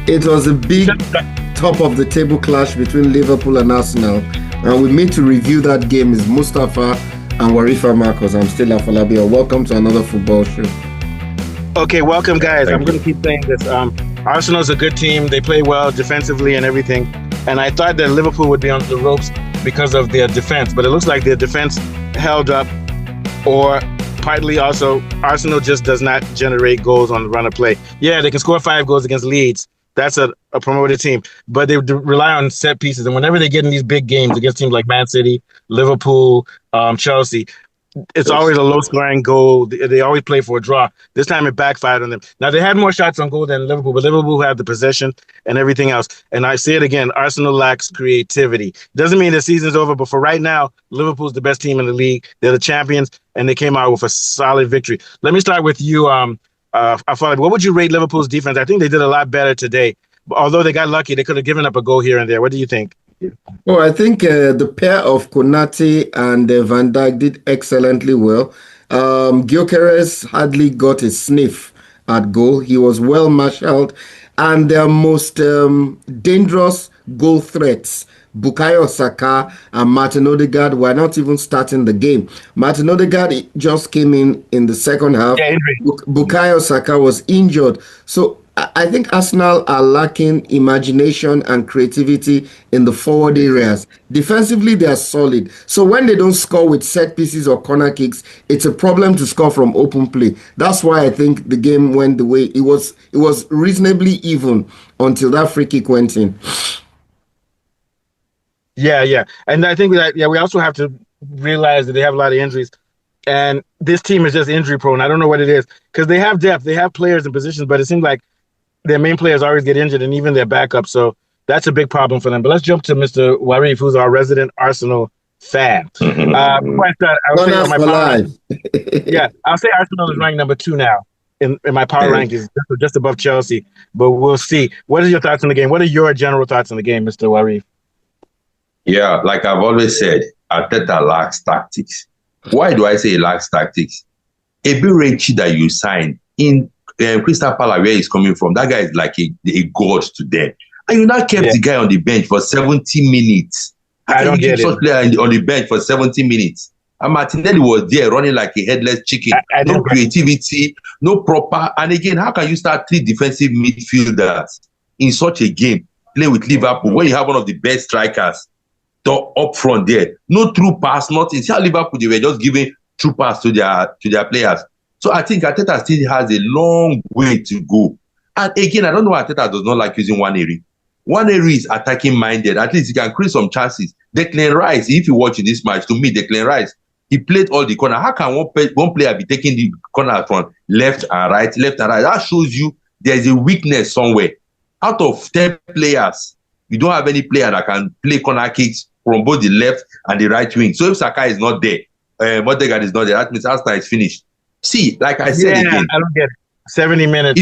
It was a big top of the table clash between Liverpool and Arsenal. And with me to review that game is Mustafa and Warifa Marcos. I'm still Afolabi. Welcome to another football show. Okay, welcome, guys. I'm going to keep saying this. Arsenal's a good team. They play well defensively and everything. And I thought that Liverpool would be on the ropes because of their defense. But it looks like their defense held up, or partly also Arsenal just does not generate goals on the run of play. Yeah, they can score 5 goals against Leeds. That's a promoted team. But they rely on set pieces. And whenever they get in these big games against teams like Man City, Liverpool, Chelsea, it's always a low-scoring goal. They always play for a draw. This time it backfired on them. Now, they had more shots on goal than Liverpool, but Liverpool had the possession and everything else. And I say it again, Arsenal lacks creativity. Doesn't mean the season's over, but for right now, Liverpool's the best team in the league. They're the champions, and they came out with a solid victory. Let me start with you, what would you rate Liverpool's defense? I think they did a lot better today. Although they got lucky, they could have given up a goal here and there. What do you think? Well, I think the pair of Konate and Van Dijk did excellently well. Gyökeres hardly got a sniff at goal. He was well marshaled. And their most dangerous goal threats, Bukayo Saka and Martin Odegaard, were not even starting the game. Martin Odegaard just came in the second half. Yeah, Bukayo Saka was injured. So I think Arsenal are lacking imagination and creativity in the forward areas. Defensively, they are solid. So when they don't score with set pieces or corner kicks, it's a problem to score from open play. That's why I think the game went the way it was. It was reasonably even until that free kick went in. Yeah. And I think that, we also have to realize that they have a lot of injuries. And this team is just injury prone. I don't know what it is. Because they have depth. They have players in positions, but it seems like their main players always get injured, and even their backup. So that's a big problem for them. But let's jump to Mr. Warif, who's our resident Arsenal fan. Before I start, I'll say on my power I'll say Arsenal is ranked number 2 now in my power rankings, just above Chelsea. But we'll see. What are your thoughts on the game? What are your general thoughts on the game, Mr. Warif? Yeah, like I've always said, Arteta lacks tactics. Why do I say he lacks tactics? Eberechi that you signed in Crystal Palace, where he's coming from, that guy is like a god to them. And you now kept the guy on the bench for 70 minutes. I don't get it. Player on the bench for 70 minutes. And Martinelli was there running like a headless chicken. No creativity, no proper. And again, how can you start 3 defensive midfielders in such a game, play with Liverpool, when you have one of the best strikers up front there? No true pass, nothing. See how Liverpool, they were just giving true pass to their players. So I think Arteta still has a long way to go. And again, I don't know why Arteta does not like using Nwaneri. Nwaneri is attacking minded. At least he can create some chances. Declan Rice, if you watch this match, to me, Declan Rice, he played all the corner. How can one player be taking the corner from left and right? That shows you there's a weakness somewhere. Out of 10 players, you don't have any player that can play corner kicks from both the left and the right wing. So if Saka is not there, Odegaard is not there, that means Arsenal is finished. See, like I said again, I don't get it. 70 minutes.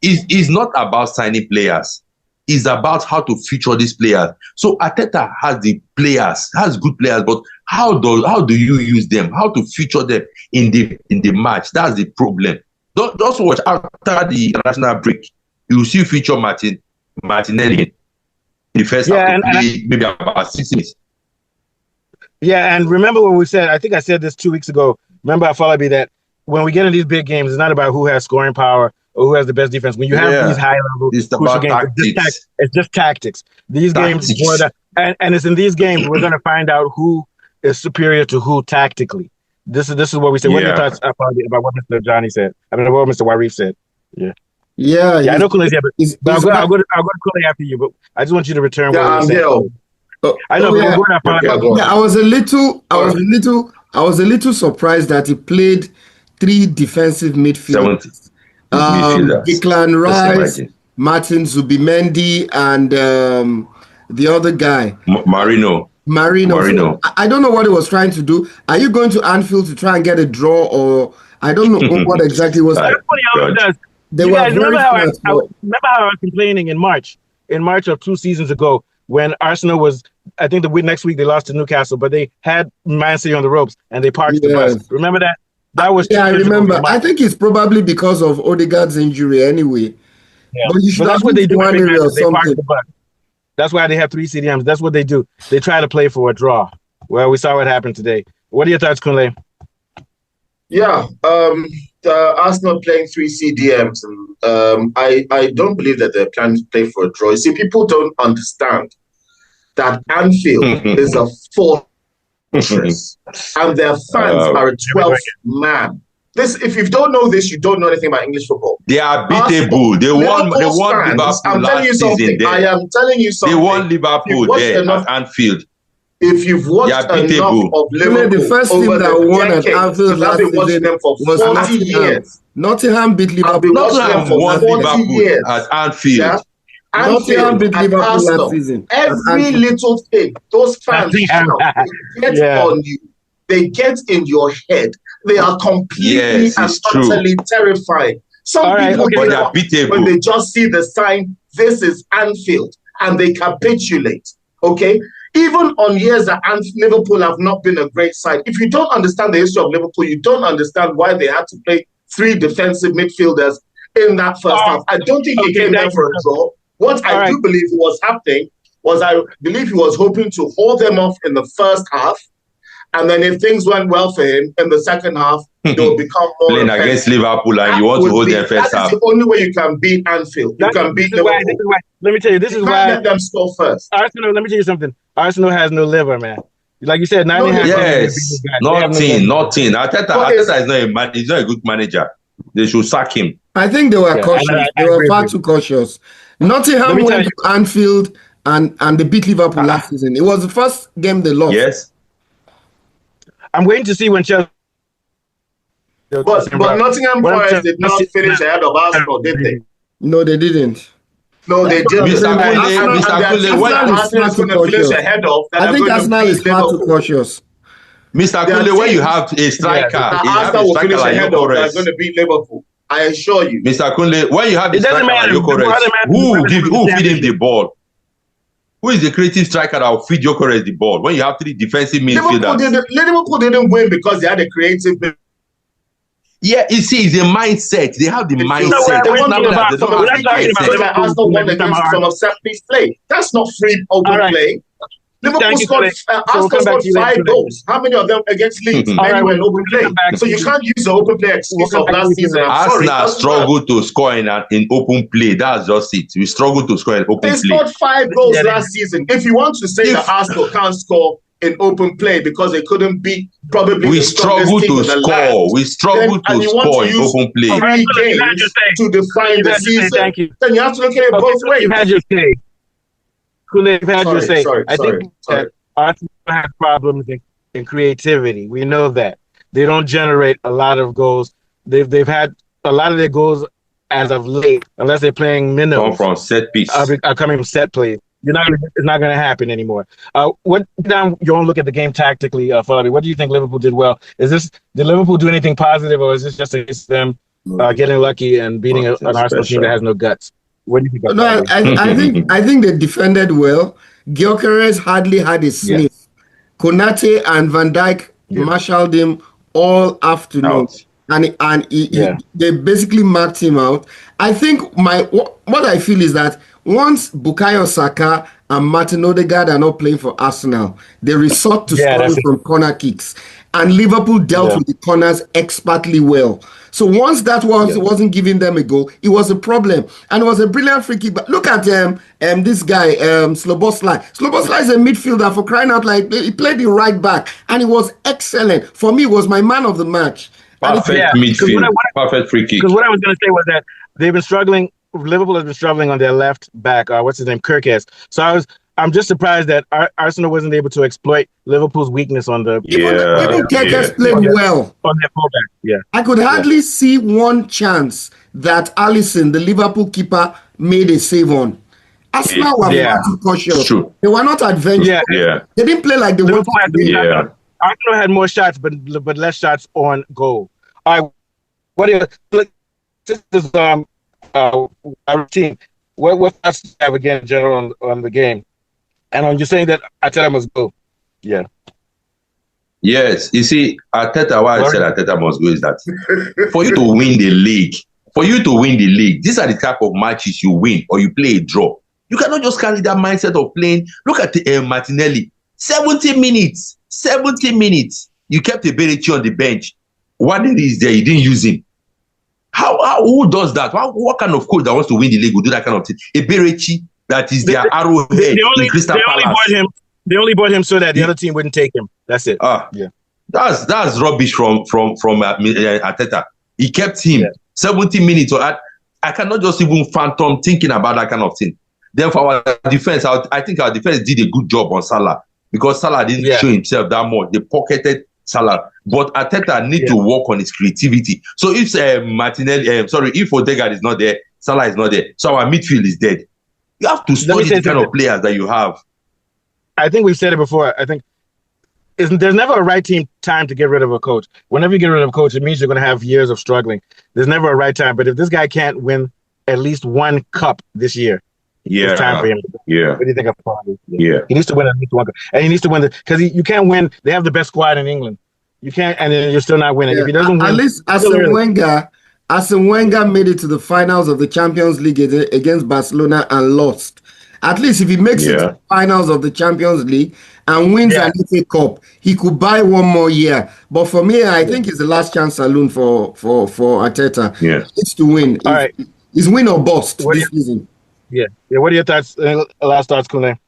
It's not about signing players. It's about how to feature these players. So Arteta has the players, has good players, but how do you use them? How to feature them in the match? That's the problem. Just watch after the international break. You will see feature Martinelli in the first half, maybe about 6 minutes. Yeah, and remember what we said. I think I said this 2 weeks ago. Remember, Afolabi, that when we get in these big games, it's not about who has scoring power or who has the best defense. When you have these high-level crucial games, it's just tactics. These games, and it's in these games we're going to find out who is superior to who tactically. This is what we say. What are your thoughts about what Mr. Johnny said? I mean, what Mr. Warif said. Yeah, I know Kule's here, but I'll go to Kule after you. But I just want you to return what you said. I know. I was a little surprised that he played 3 defensive midfielders. Declan Rice, Martin Zubimendi, and the other guy, Marino. So I don't know what he was trying to do. Are you going to Anfield to try and get a draw, or I don't know what exactly was. That's funny how it does. You guys remember how I was complaining in March of 2 seasons ago when Arsenal was, I think the next week they lost to Newcastle, but they had Man City on the ropes and they parked the bus. Remember that? That was I remember. I think it's probably because of Odegaard's injury anyway. Yeah. But you should But have that's what been they do one every area match. or They park something. the bus. That's why they have 3 CDMs. That's what they do. They try to play for a draw. Well, we saw what happened today. What are your thoughts, Kunle? Yeah, Arsenal playing 3 CDMs, and I don't believe that they're planning to play for a draw. You see, people don't understand that Anfield is a fortress, and their fans are a 12th man. This, if you don't know this, you don't know anything about English football. They are beatable. They won Liverpool I'm telling you something. I am telling you something. They won Liverpool there at Anfield. If you've watched enough of Liverpool, the first team that won at Anfield last I've been watching them for 40 years. Nottingham beat Liverpool. I've been watching them for 40 years at Anfield. Yeah? Nottingham beat Liverpool last season. Every little thing, those fans shout, they get on you. They get in your head. They are completely and utterly terrifying. Some people give up when they just see the sign, this is Anfield, and they capitulate. Okay? Even on years that Liverpool have not been a great side, if you don't understand the history of Liverpool, you don't understand why they had to play 3 defensive midfielders in that first half. I don't think he came there for a draw. What I do believe was happening was I believe he was hoping to hold them off in the first half, and then if things went well for him in the second half, they will become more playing against Liverpool, and you want to hold them first half. That is the only way you can beat Anfield. You can beat Liverpool. Let me tell you, this is why let them score first. Arsenal. Let me tell you something. Arsenal has no liver, man. Like you said, nothing. Arteta is not he's not a good manager. They should sack him. I think they were cautious. They were far too cautious. Nottingham went to Anfield and they beat Liverpool last season. It was the first game they lost. Yes. I'm waiting to see when Chelsea. But Nottingham Forest did not finish ahead of Arsenal, did they? No, they didn't. No, they didn't. Mr. Kule, I think Arsenal is far too cautious. Mr. Kule, when you have a striker, Arsenal will finish ahead of they're going to beat Liverpool. I assure you. Mr. Kule, when you have a striker like Gyökeres, who feed him the ball? Who is the creative striker that will feed Gyökeres the ball? When you have 3 defensive midfielders. Liverpool didn't win because they had a creative. Yeah, you see, it's a mindset. They have the mindset. Arsenal won against from a set-piece play. That's not free open play. Liverpool scored. Arsenal scored 5 goals. How many of them against Leeds? Many were in open play. So you can't use the open play excuse of last season. Arsenal struggled to score in open play. That's just it. We struggled to score in open play. They scored 5 goals last season. If you want to say that Arsenal can't score in open play because they couldn't beat probably we struggle to score. We struggle to score in open play. 3 games to define the season. Thank you. Then you have to look at it both ways. You've had your say. Kule, you've had your say. I think that Arsenal has problems in creativity. We know that they don't generate a lot of goals. They've had a lot of their goals as of late, unless they're playing minimum. Come from set piece. Are coming from set plays. It's not going to happen anymore. What now? You want to look at the game tactically, Falabi. What do you think Liverpool did well? Did Liverpool do anything positive, or is this just against them getting lucky and beating an Arsenal team that has no guts? What do you think? No, I think they defended well. Gyökeres hardly had a sniff. Yeah. Konate and Van Dijk marshaled him all afternoon. And they basically marked him out. I think what I feel is that once Bukayo Saka and Martin Odegaard are not playing for Arsenal, they resort to scoring from corner kicks. And Liverpool dealt with the corners expertly well. So once that wasn't giving them a goal, it was a problem. And it was a brilliant free kick. But look at this guy, Szoboszlai. Szoboszlai is a midfielder, for crying out loud. He played the right back, and he was excellent. For me, he was my man of the match. Perfect midfield, perfect free kick. Because what I was going to say was that they've been struggling. Liverpool has been struggling on their left back. What's his name? Kirkes. So I'm just surprised that Arsenal wasn't able to exploit Liverpool's weakness on the. Even Kirkes played well on their fullback. Yeah, I could hardly see one chance that Alisson, the Liverpool keeper, made a save on. Arsenal were far too cautious. They were not adventurous. Yeah. They didn't play like they wanted to. Arsenal had more shots, but less shots on goal. All right, what is our team? What thoughts do you have again in general on the game? And I'm just saying that Arteta must go. Yeah. Yes, you see, Arteta. Why I said Arteta must go is that for you to win the league, For you to win the league, these are the type of matches you win or you play a draw. You cannot just carry that mindset of playing. Look at Martinelli. 70 minutes. 70 minutes. You kept Eberechi on the bench. One day is there, you didn't use him. Who does that? What kind of coach that wants to win the league will do that kind of thing? Eberechi, that is their arrowhead in Crystal Palace. They only bought him so that the other team wouldn't take him. That's it. Yeah. That's rubbish from Arteta. He kept him 70 minutes. So I cannot just even phantom thinking about that kind of thing. Then for our defense, I think our defense did a good job on Salah because Salah didn't show himself that much. They pocketed Salah, but Arteta need to work on his creativity. So if if Odegaard is not there, Salah is not there, so our midfield is dead. You have to study the kind of players that you have. I think we've said it before. I think there's never a right time to get rid of a coach. Whenever you get rid of a coach, it means you're going to have years of struggling. There's never a right time. But if this guy can't win at least one cup this year, it's time for him. What do you think of Paul? He needs to win at least one cup. And he needs to win because you can't win. They have the best squad in England. You can't, and then you're still not winning. If he doesn't win, at least Arsene Wenger made it to the finals of the Champions League against Barcelona and lost. At least if he makes it to the finals of the Champions League and wins an FA Cup, he could buy one more year. But for me, I think it's the last chance saloon for Arteta. It's to win. It's win or bust this season. What are your thoughts? Last thoughts, Kunle?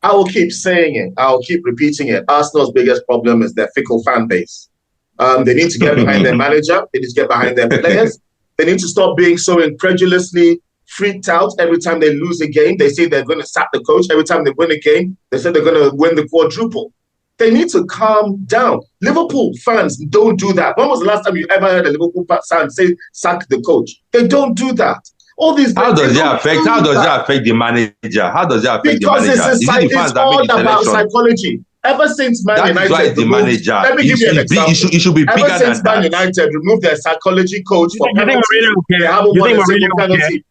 I will keep saying it. I'll keep repeating it. Arsenal's biggest problem is their fickle fan base. They need to get behind their manager. They need to get behind their players. They need to stop being so incredulously freaked out every time they lose a game. They say they're going to sack the coach. Every time they win a game, they say they're going to win the quadruple. They need to calm down. Liverpool fans don't do that. When was the last time you ever heard a Liverpool fan say sack the coach? They don't do that. All these how does it affect the manager? How does it affect the manager? It's all about psychology. Ever since Man United, the manager. Let me give you an example. It should be bigger Ever since Man United removed their psychology coach for penalties, they haven't won a single penalty.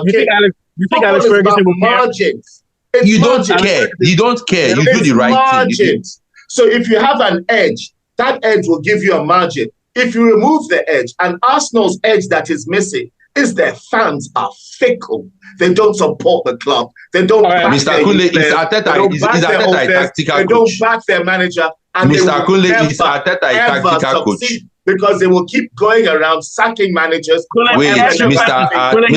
You think Alex Ferguson will margins? You don't care. You don't care. You do the right thing. So if you have an edge, that edge will give you a margin. If you remove the edge, and Arsenal's edge that is missing is their fans are fickle. They don't support the club. They don't back Mr. Kunle, is Arteta a tactical coach? They don't back their manager. And Mr. Kunle, is Arteta a tactical coach? Because they will keep going around sacking managers. Wait, Mr. Kunle,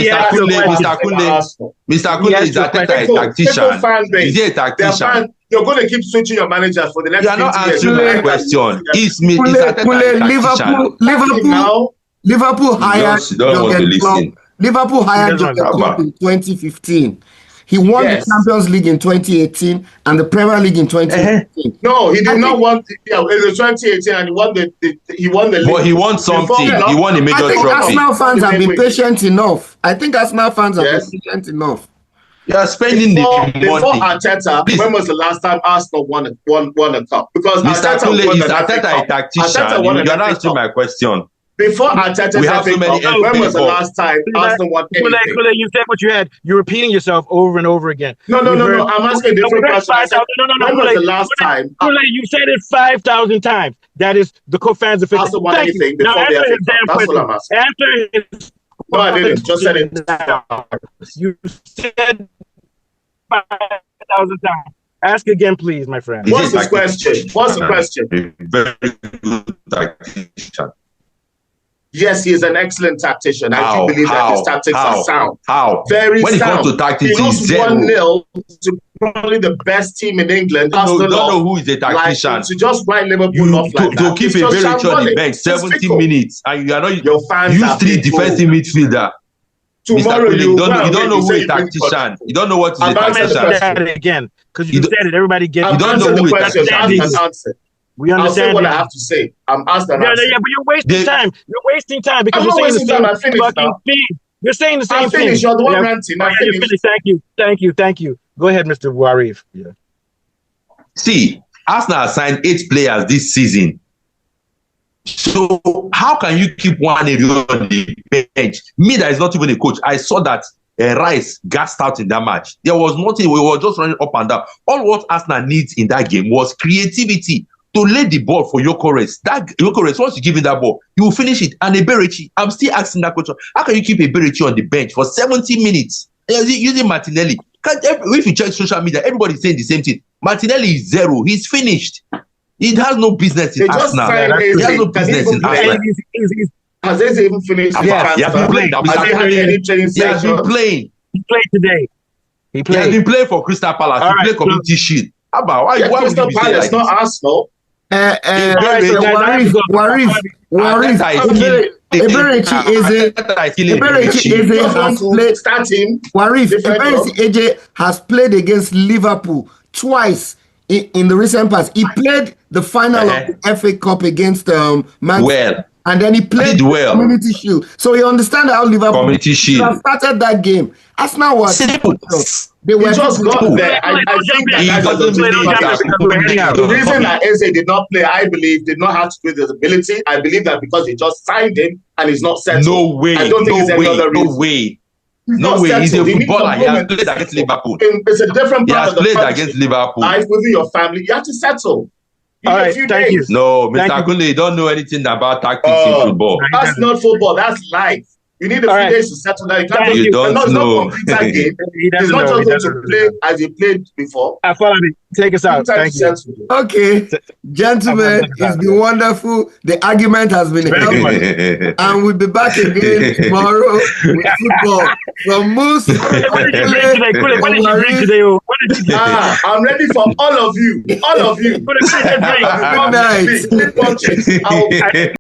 is Arteta a tactician? Is he a tactician? You're going to keep switching your managers for the next 50 years. You are not answering my question. Is Arteta a tactician? Liverpool hired Jurgen Klopp. Liverpool hired Jurgen Klopp in 2015. He won the Champions League in 2018 and the Premier League in 2018. No, he did not won. In 2018, and he won the league. But he won something. He won a major trophy. I think Arsenal fans have been patient enough. Been patient enough. You are spending the money. Before Arteta, when was the last time Arsenal won a cup? Because Mr. Kunle, is Arteta a tactician? You're not answering my question. Before Arteta, when was the last time Arsenal won anything? You said what you had. You're repeating yourself over and over again. No. I'm asking a different question. When was the last time? You said it 5,000 times. That is the co-fans of Arsenal won anything before the FA Cup. That's what I'm asking. Answer no, I didn't. Just said it. You said 5,000 times. Ask again, please, my friend. What's the question? What's the question? Very good tactician. Yes, he is an excellent tactician. I do believe that his tactics are sound. Very when sound. When it comes to tactics, he's 1-0 to probably the best team in England. Don't know who is the tactician. To just write Liverpool off like that. To keep a very on the bench, 70 minutes, and you are not your fans use 3 defensive midfielder. Tomorrow you don't know who is tactician. You don't know what is a tactician. Again, because you said it. Everybody gets. You don't know who is tactician. We understand. I'll say what I have to say. I'm asked that. Yeah, but you're wasting time. You're wasting time because you're saying the same fucking thing. You're saying the same thing. You're the one ranting. Thank you. Go ahead, Mr. Warif. Yeah. See, Arsenal has signed 8 players this season. So how can you keep one area on the bench? Me, that is not even a coach. I saw that Rice gassed out in that match. There was nothing. We were just running up and down. All what Arsenal needs in that game was creativity. to lay the ball for Gyökeres. That Gyökeres, once you give him that ball, you will finish it. And Eberechi, I'm still asking that question. How can you keep Eberechi on the bench for 70 minutes using Martinelli? If you check social media, everybody's saying the same thing. Martinelli is zero. He's finished. He has no business in Arsenal. He has no business in Arsenal. Has Eze even finished? Yes, he has been playing. He has been playing. He played today. He has been playing for Crystal Palace. He played Community Shield. How about why Crystal Palace, not Arsenal? Warif, Eberechi Eze has played against Liverpool twice in the recent past. He played the final of the FA Cup against Man City. And then he played Community Shield. So you understand how Liverpool Community Shield started that game. Arsenal was simple. They were just got there. I think the reason that Eze did not play, I believe, did not have to do with his ability. I believe that because they just signed him and he's not settled. No way. I don't think it's any other reason. No way. He's a footballer. He has played against Liverpool. It's a different part of the played against Liverpool. Life within your family, you have to settle. All right, thank you. No, Mr. Kunle, you don't know anything about tactics in football. That's not football. That's life. You need a few days to settle down. You don't know. It's not game. He's not just going to play as he played before. Follow me. Take us out. Thank you. Okay, gentlemen, it's been wonderful. The argument has been held, and we'll be back again tomorrow with football. From Moose, I'm ready for all of you. All of you. Good night.